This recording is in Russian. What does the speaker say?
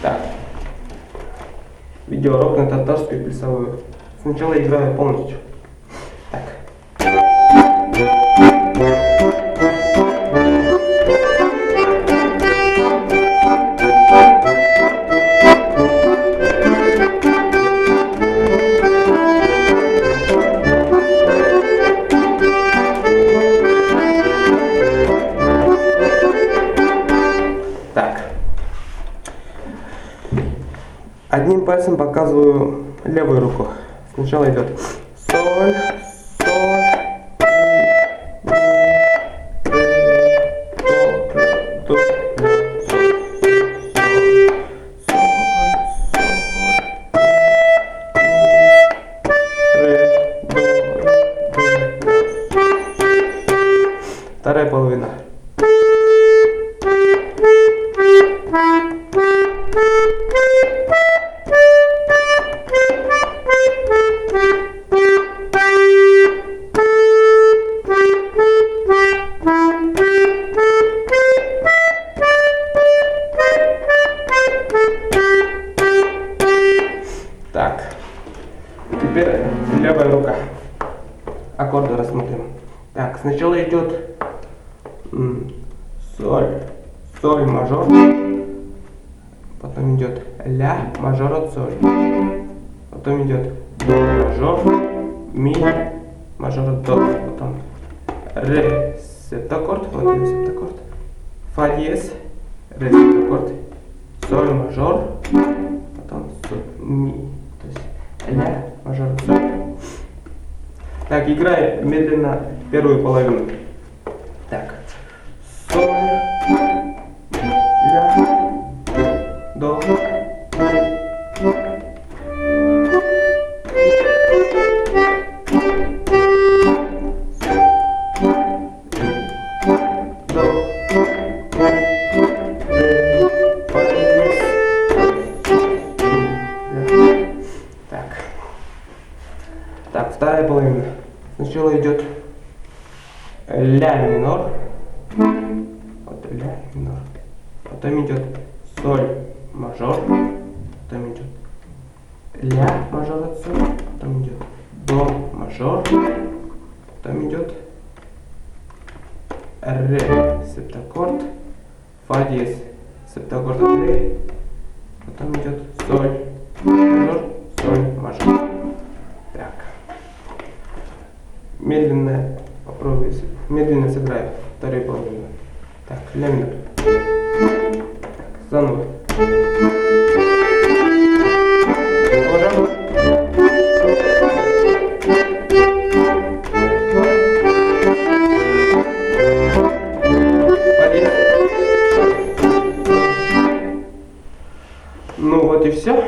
Так. Видеоурок на татарскую плясовую. Сначала играю полностью. Так. Одним пальцем показываю левую руку. Сначала идет соль, соль, ми, до, вторая половина. Так, теперь левая рука. Аккорды рассмотрим. Так, сначала идет соль, соль мажор, потом идет ля мажор от соль, потом идет до мажор, ми мажор от до, потом ре септаккорд, вот это септаккорд, фа диез, ре септаккорд, соль мажор, потом ми, то есть ля мажор от соль. Так, играй медленно первую половину. Так, соль, ля, до, Так, вторая половина. Сначала идет ля минор, вот ля минор, потом идет соль мажор, потом идет ля мажор от соль, потом идет до мажор, потом идет ре септаккорд, фа диез септаккорд от ре, потом идет соль мажор, соль мажор. Так. Медленно попробую, медленно сыграю вторую половину. Так, ля минор. Так, заново. Уважаемый. Ну вот и все.